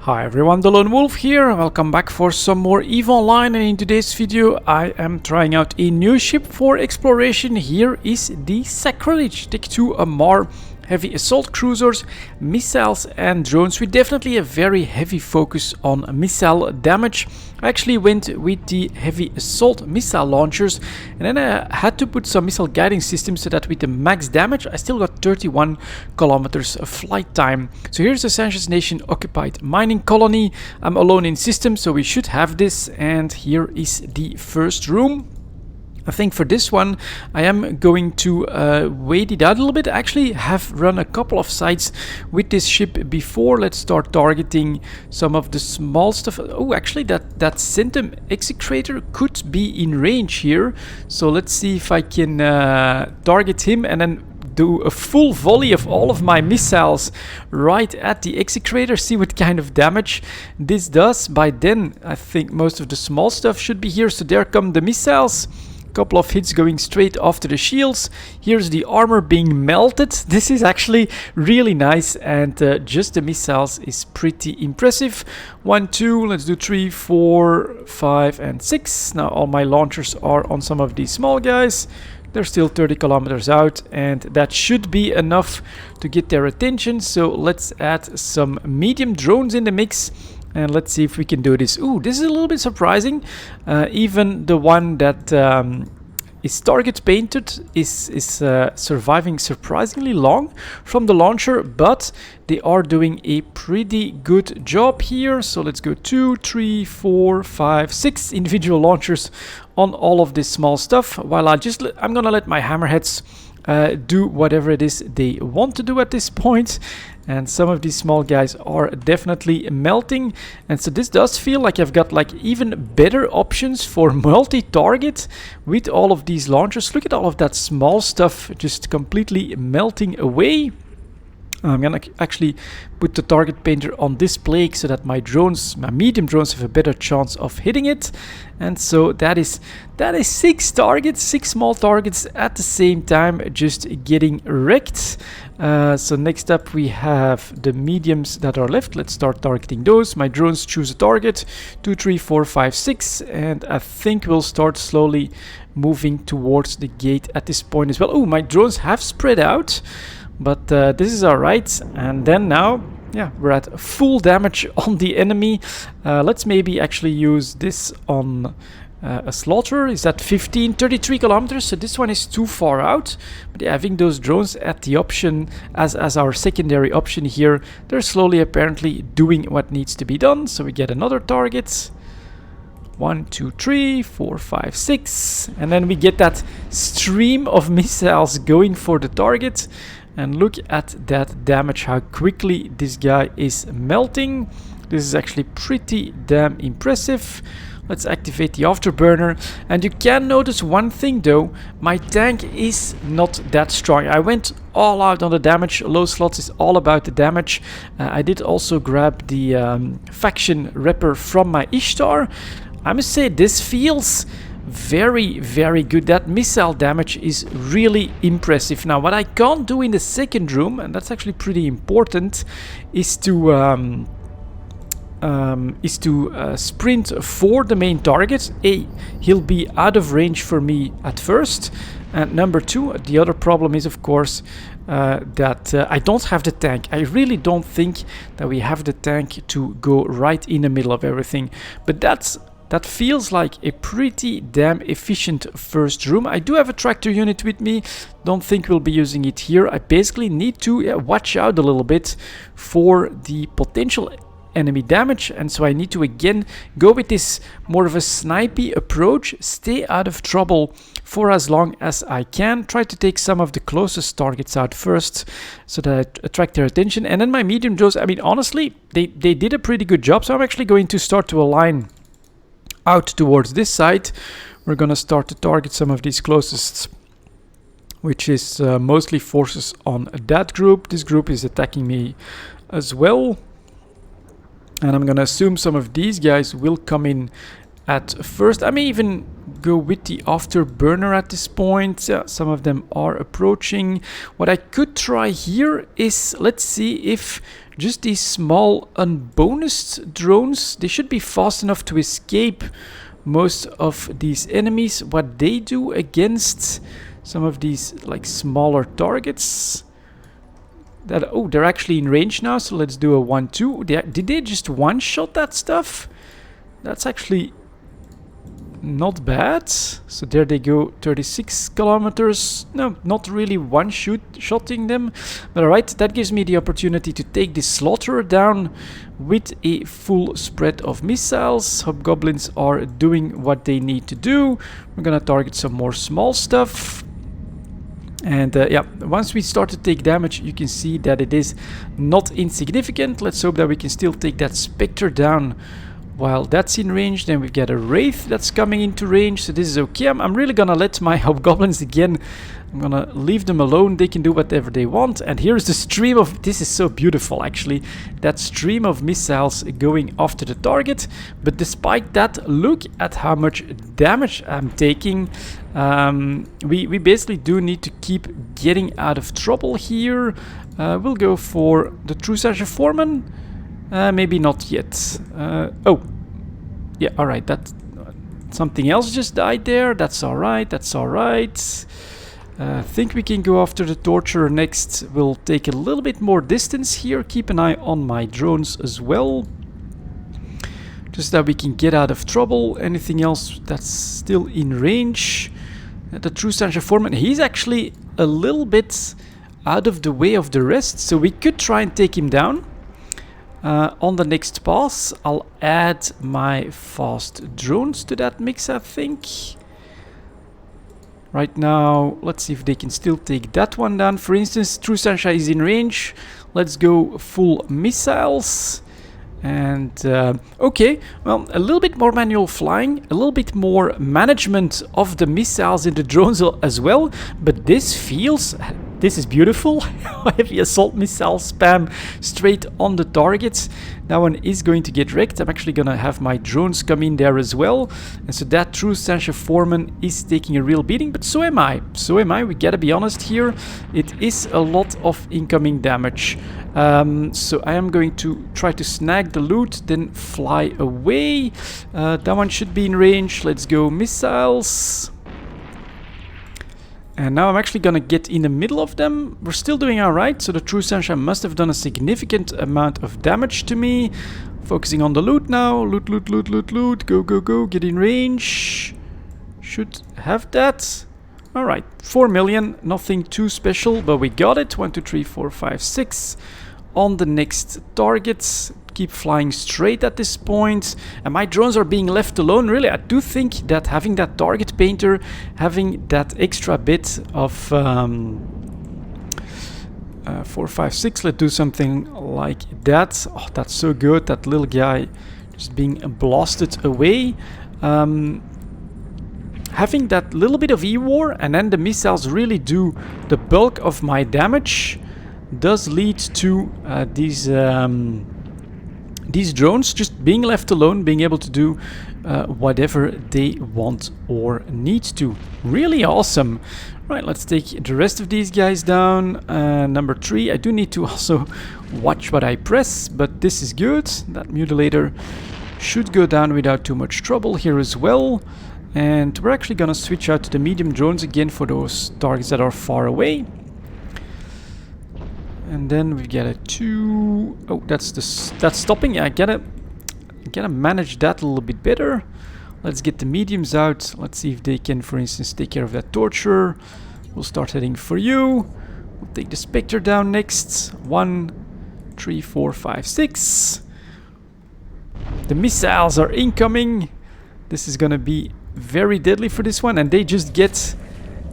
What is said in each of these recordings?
Hi everyone, delonewolf here. Welcome back for some more EVE Online, and in today's video I am trying out a new ship for exploration. Here is the Sacrilege. Take 2 more heavy assault cruisers, missiles and drones. We definitely a very heavy focus on missile damage. I actually went with the heavy assault missile launchers, and then I had to put some missile guiding systems so that with the max damage I still got 31 kilometers of flight time. So here's the Sanchez Nation occupied mining colony. I'm alone in system, so we should have this, and here is the first room. I think for this one I am going to wait it out a little bit. I actually have run a couple of sites with this ship before. Let's start targeting some of the small stuff. Oh, actually that Centum execrator could be in range here. So let's see if I can target him and then do a full volley of all of my missiles right at the execrator, see what kind of damage this does. By then I think most of the small stuff should be here. So there come the missiles. Couple of hits going straight after the shields. Here's the armor being melted. This is actually really nice, and just the missiles is pretty impressive. 1, 2, let's do 3, 4, 5 and 6. Now all my launchers are on some of these small guys. They're still 30 kilometers out, and that should be enough to get their attention. So let's add some medium drones in the mix. And let's see if we can do this. Ooh, this is a little bit surprising. Even the one that is target painted is surviving surprisingly long from the launcher, but they are doing a pretty good job here. So let's go 2, 3, 4, 5, 6 individual launchers on all of this small stuff. While I'm gonna let my hammerheads do whatever it is they want to do at this point. And some of these small guys are definitely melting, and so this does feel like I've got like even better options for multi-target with all of these launchers. Look at all of that small stuff just completely melting away. I'm gonna actually put the target painter on this plague so that my drones, my medium drones, have a better chance of hitting it. And so that is 6 targets, 6 small targets at the same time, just getting wrecked. So next up we have the mediums that are left. Let's start targeting those. My drones choose a target. 2, 3, 4, 5, 6, and I think we'll start slowly moving towards the gate at this point as well. Oh, my drones have spread out. But this is alright, and then now, yeah, we're at full damage on the enemy. Let's maybe actually use this on a slaughter. Is that 15, 33 kilometers? So this one is too far out. But yeah, having those drones at the option as our secondary option here, they're slowly apparently doing what needs to be done. So we get another target. 1, 2, 3, 4, 5, 6, and then we get that stream of missiles going for the target. And look at that damage, how quickly this guy is melting. This is actually pretty damn impressive. Let's activate the Afterburner. And you can notice one thing though, my tank is not that strong. I went all out on the damage. Low slots is all about the damage. I did also grab the faction repper from my Ishtar. I must say this feels very, very good. That missile damage is really impressive. Now what I can't do in the second room, and that's actually pretty important, is to sprint for the main target. He'll be out of range for me at first, and number 2, the other problem is of course that I don't have the tank. I really don't think that we have the tank to go right in the middle of everything, but that feels like a pretty damn efficient first room. I do have a tractor unit with me. Don't think we'll be using it here. I basically need to watch out a little bit for the potential enemy damage, and so I need to again go with this more of a snipey approach, stay out of trouble for as long as I can, try to take some of the closest targets out first so that I attract their attention. And then my medium drones, I mean honestly, they did a pretty good job, so I'm actually going to start to align out towards this side. We're gonna start to target some of these closest, which is mostly forces on that group. This group is attacking me as well, and I'm gonna assume some of these guys will come in at first. I may even go with the Afterburner at this point. Some of them are approaching. What I could try here is, let's see if just these small unbonused drones, they should be fast enough to escape most of these enemies. What they do against some of these like smaller targets. Oh, they're actually in range now, so let's do a 1-2. Did they just one-shot that stuff? That's actually not bad. So there they go, 36 kilometers. No, not really one-shotting them. But alright, that gives me the opportunity to take this slaughterer down with a full spread of missiles. Hobgoblins are doing what they need to do. We're gonna target some more small stuff. And yeah, once we start to take damage, you can see that it is not insignificant. Let's hope that we can still take that Spectre down while that's in range. Then we've got a Wraith that's coming into range, so this is okay. I'm really gonna let my Hobgoblins again. I'm gonna leave them alone. They can do whatever they want. And here's the stream of... This is so beautiful, actually. That stream of missiles going after the target. But despite that, look at how much damage I'm taking. We basically do need to keep getting out of trouble here. We'll go for the True Sergeant Foreman. Maybe not yet. Oh, yeah, alright. That something else just died there. That's alright. That's alright. I think we can go after the Torturer next. We'll take a little bit more distance here. Keep an eye on my drones as well, just that we can get out of trouble. Anything else that's still in range? The True Sergeant Foreman, he's actually a little bit out of the way of the rest, so we could try and take him down. On the next pass, I'll add my fast drones to that mix, I think. Right now, let's see if they can still take that one down. For instance, True Sunshine is in range. Let's go full missiles. And okay, well, a little bit more manual flying, a little bit more management of the missiles in the drones as well. But this is beautiful. Heavy assault missile spam straight on the targets. That one is going to get wrecked. I'm actually going to have my drones come in there as well. And so that True Sancha Foreman is taking a real beating, but so am I. So am I. We gotta be honest here. It is a lot of incoming damage. So I am going to try to snag the loot, then fly away. That one should be in range. Let's go missiles. And now I'm actually gonna get in the middle of them. We're still doing alright, so the True Sunshine must have done a significant amount of damage to me. Focusing on the loot now. Loot, loot, loot, loot, loot. Go, go, go. Get in range. Should have that. Alright, 4 million. Nothing too special, but we got it. 1, 2, 3, 4, 5, 6. On the next targets. Keep flying straight at this point, and my drones are being left alone. Really, I do think that having that target painter, having that extra bit of 4, 5, 6, let's do something like that. Oh, that's so good. That little guy just being blasted away. Having that little bit of E-War and then the missiles really do the bulk of my damage does lead to these drones just being left alone, being able to do whatever they want or need to. Really awesome. Right, let's take the rest of these guys down. Number 3, I do need to also watch what I press, but this is good. That mutilator should go down without too much trouble here as well. And we're actually gonna switch out to the medium drones again for those targets that are far away. And then we get a 2. Oh, that's stopping. Yeah, I gotta manage that a little bit better. Let's get the mediums out. Let's see if they can, for instance, take care of that torturer. We'll start heading for you. We'll take the Spectre down next. 1, 3, 4, 5, 6. The missiles are incoming. This is gonna be very deadly for this one, and they just get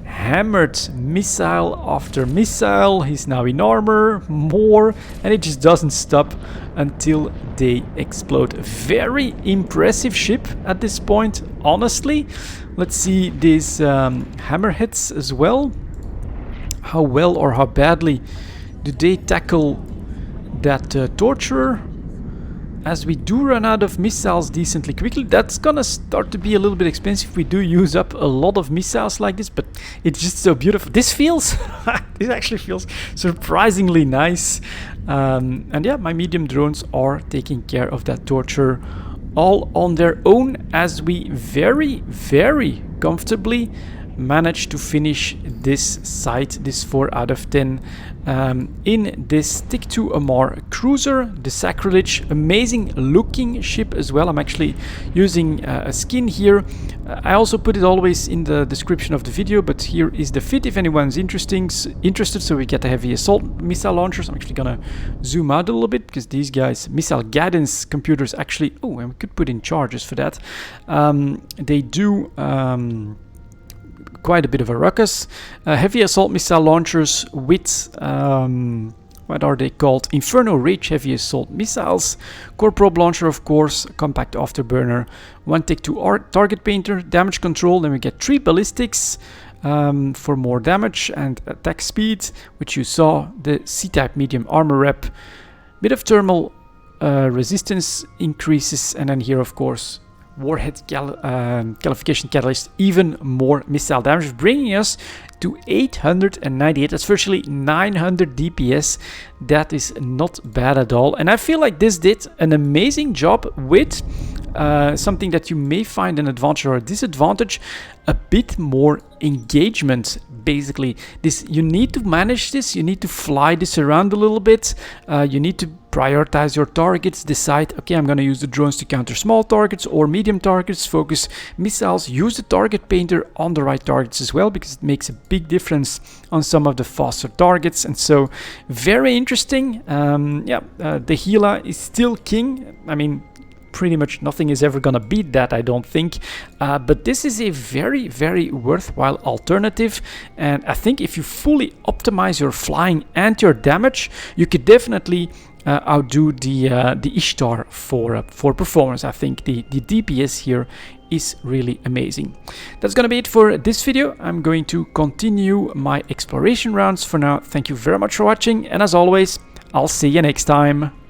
hammered missile after missile. He's now in armor, more, and it just doesn't stop until they explode. Very impressive ship at this point, honestly. Let's see these hammerheads as well. How well or how badly do they tackle that torturer? as we do run out of missiles decently quickly. That's gonna start to be a little bit expensive. We do use up a lot of missiles like this, but it's just so beautiful. This feels, this actually feels surprisingly nice. And yeah, my medium drones are taking care of that torture all on their own, as we very, very comfortably managed to finish this site, this 4 out of 10, in this Stick to Amar cruiser, the Sacrilege. Amazing looking ship as well. I'm actually using a skin here. I also put it always in the description of the video, but here is the fit if anyone's interested. So we get the heavy assault missile launchers. I'm actually gonna zoom out a little bit because these guys, missile guidance computers, actually, oh, and we could put in charges for that. They do quite a bit of a ruckus. Heavy assault missile launchers with what are they called? Inferno range heavy assault missiles. Core probe launcher, of course. Compact afterburner. 1 Tick 2 target painter. Damage control. Then we get 3 ballistics for more damage and attack speed, which you saw. The C-type medium armor rep. Bit of thermal resistance increases, and then here, of course, Warhead Calefaction catalyst, even more missile damage, bringing us to 898. That's virtually 900 DPS. That is not bad at all. And I feel like this did an amazing job with something that you may find an advantage or a disadvantage, a bit more engagement. Basically, this, you need to manage this, you need to fly this around a little bit, you need to prioritize your targets, decide, okay, I'm going to use the drones to counter small targets or medium targets, focus missiles, use the target painter on the right targets as well, because it makes a big difference on some of the faster targets. And so, very interesting. The Gila is still king. I mean, pretty much nothing is ever gonna beat that, I don't think, but this is a very, very worthwhile alternative. And I think if you fully optimize your flying and your damage, you could definitely outdo the Ishtar for performance. I think the DPS here is really amazing. That's gonna be it for this video. I'm going to continue my exploration rounds for now. Thank you very much for watching, and as always, I'll see you next time.